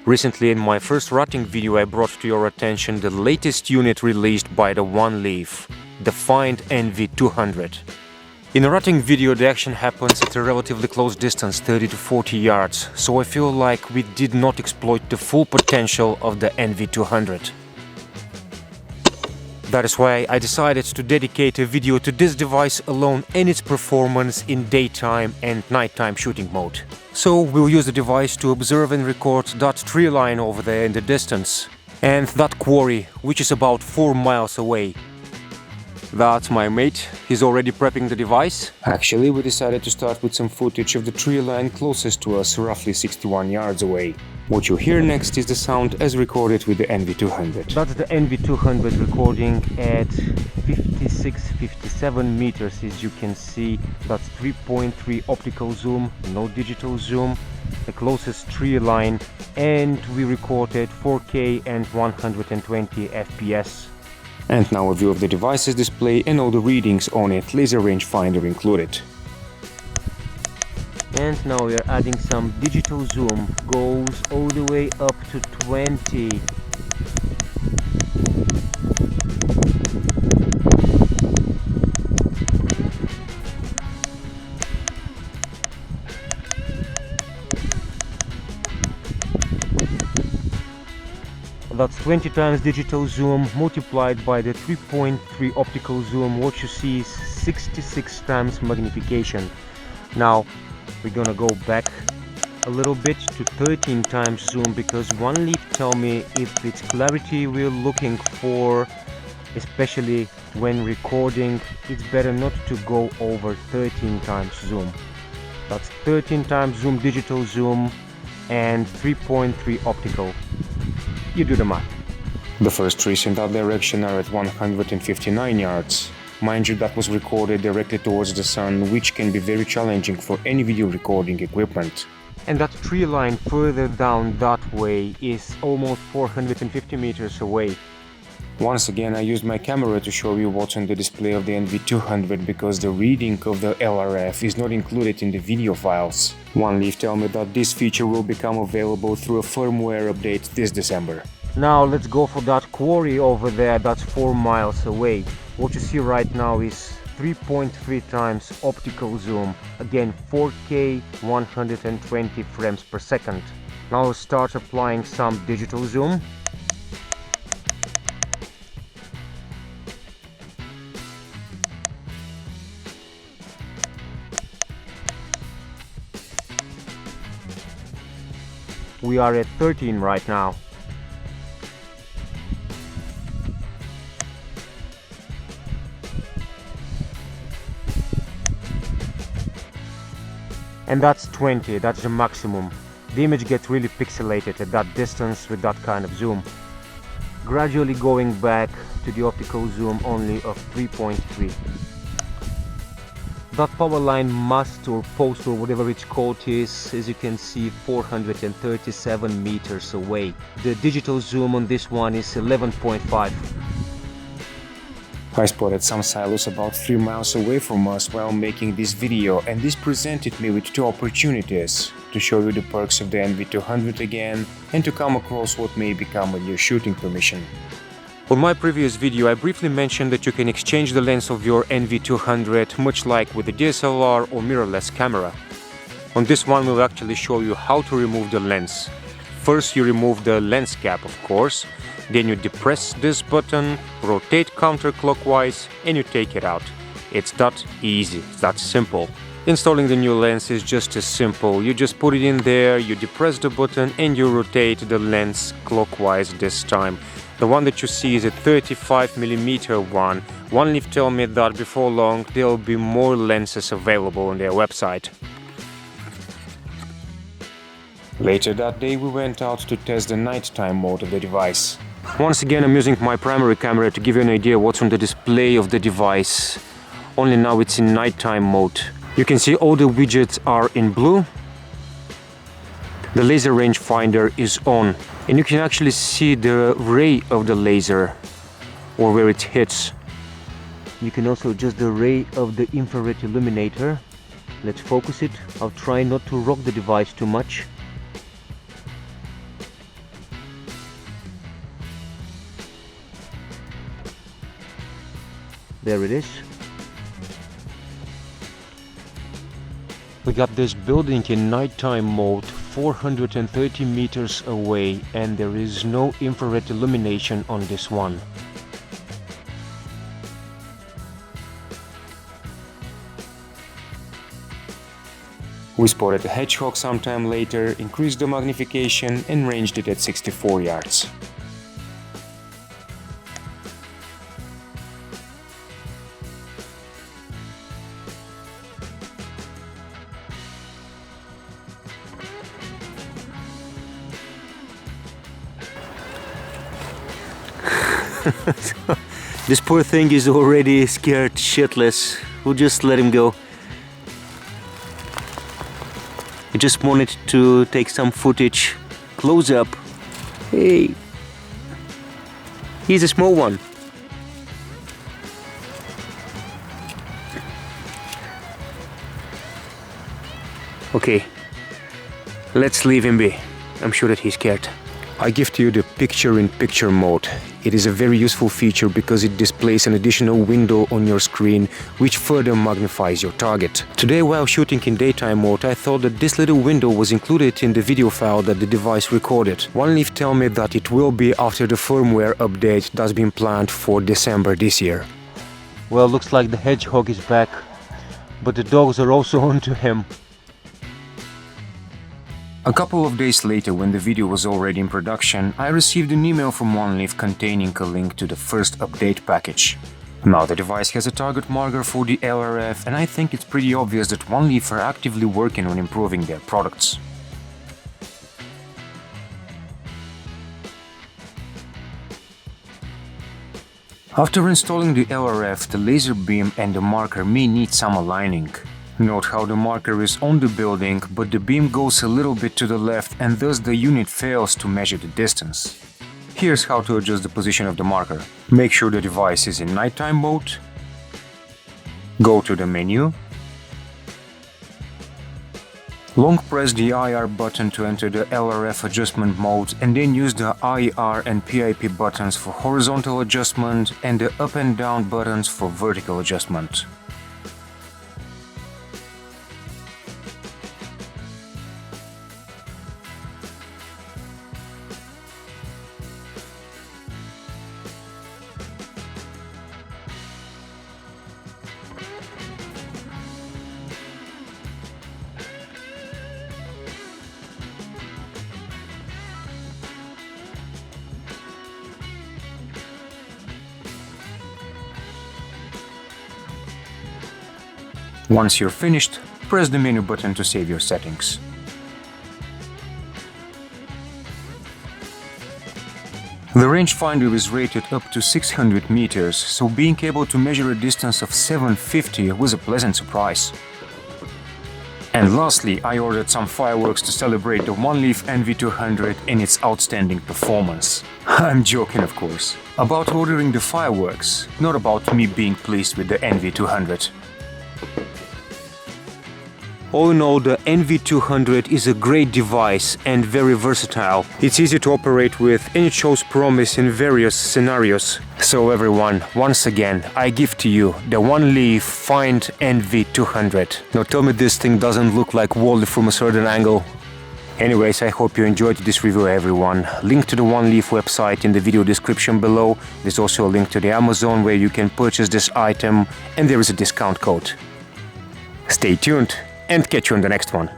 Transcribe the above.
Recently in my first routing video I brought to your attention the latest unit released by the OneLeaf, the Find NV200. In a routing video the action happens at a relatively close distance, 30 to 40 yards, so I feel like we did not exploit the full potential of the NV200. That is why I decided to dedicate a video to this device alone and its performance in daytime and nighttime shooting mode. So we'll use the device to observe and record that tree line over there in the distance and that quarry, which is about 4 miles away. That's my mate, he's already prepping the device. Actually, we decided to start with some footage of the tree line closest to us, roughly 61 yards away. What you hear next is the sound as recorded with the NV200. That's the NV200 recording at 56-57 meters, as you can see. That's 3.3 optical zoom, no digital zoom, the closest tree line, and we recorded 4K and 120 FPS. And now a view of the device's display and all the readings on it, laser rangefinder included. And now we are adding some digital zoom, goes all the way up to 20. That's 20 times digital zoom multiplied by the 3.3 optical zoom. What you see is 66 times magnification. Now we're gonna go back a little bit to 13 times zoom because OneLeaf tell me if it's clarity we're looking for, especially when recording, it's better not to go over 13 times zoom. That's 13 times zoom digital zoom and 3.3 optical. You do the math. The first trees in that direction are at 159 yards. Mind you, that was recorded directly towards the sun, which can be very challenging for any video recording equipment. And that tree line further down that way is almost 450 meters away. Once again I used my camera to show you what's on the display of the NV200 because the reading of the LRF is not included in the video files. OneLeaf tell me that this feature will become available through a firmware update this December. Now let's go for that quarry over there that's 4 miles away. What you see right now is 3.3 times optical zoom, again 4K 120 frames per second. Now let's start applying some digital zoom. We are at 13 right now. And that's 20, that's the maximum. The image gets really pixelated at that distance with that kind of zoom. Gradually going back to the optical zoom only of 3.3. That power line mast or post or whatever it's called is, as you can see, 437 meters away. The digital zoom on this one is 11.5. I spotted some silos about 3 miles away from us while making this video, and this presented me with two opportunities: to show you the perks of the NV200 again and to come across what may become a new shooting permission. On my previous video I briefly mentioned that you can exchange the lens of your NV200 much like with a DSLR or mirrorless camera. On this one we'll actually show you how to remove the lens. First you remove the lens cap, of course, then you depress this button, rotate counterclockwise and you take it out. It's that easy, it's that simple. Installing the new lens is just as simple. You just put it in there, you depress the button and you rotate the lens clockwise this time. The one that you see is a 35mm one. OneLeaf tell me that before long there will be more lenses available on their website. Later that day we went out to test the nighttime mode of the device. Once again I'm using my primary camera to give you an idea what's on the display of the device. Only now it's in nighttime mode. You can see all the widgets are in blue. The laser rangefinder is on, and you can actually see the ray of the laser, or where it hits. You can also adjust the ray of the infrared illuminator. Let's focus it. I'll try not to rock the device too much. There it is. We got this building in nighttime mode 430 meters away, and there is no infrared illumination on this one. We spotted a hedgehog sometime later, increased the magnification and ranged it at 64 yards. This poor thing is already scared shitless. We'll just let him go. I just wanted to take some footage close up. Hey, he's a small one. Okay, let's leave him be. I'm sure that he's scared. I give to you the picture-in-picture mode. It is a very useful feature because it displays an additional window on your screen which further magnifies your target. Today, while shooting in daytime mode, I thought that this little window was included in the video file that the device recorded. OneLeaf tell me that it will be after the firmware update that's been planned for December this year. Well, looks like the hedgehog is back, but the dogs are also onto him. A couple of days later, when the video was already in production, I received an email from OneLeaf containing a link to the first update package. Now the device has a target marker for the LRF, and I think it's pretty obvious that OneLeaf are actively working on improving their products. After installing the LRF, the laser beam and the marker may need some aligning. Note how the marker is on the building, but the beam goes a little bit to the left and thus the unit fails to measure the distance. Here's how to adjust the position of the marker. Make sure the device is in nighttime mode. Go to the menu. Long press the IR button to enter the LRF adjustment mode, and then use the IR and PIP buttons for horizontal adjustment and the up and down buttons for vertical adjustment. Once you're finished, press the menu button to save your settings. The rangefinder is rated up to 600 meters, so being able to measure a distance of 750 was a pleasant surprise. And lastly, I ordered some fireworks to celebrate the OneLeaf NV200 and its outstanding performance. I'm joking, of course. About ordering the fireworks, not about me being pleased with the NV200. All in all, the NV200 is a great device and very versatile. It's easy to operate with and it shows promise in various scenarios. So everyone, once again, I give to you the OneLeaf Find NV200. Now tell me this thing doesn't look like Wally from a certain angle. Anyways, I hope you enjoyed this review, everyone. Link to the OneLeaf website in the video description below. There's also a link to the Amazon where you can purchase this item, and there is a discount code. Stay tuned and catch you on the next one.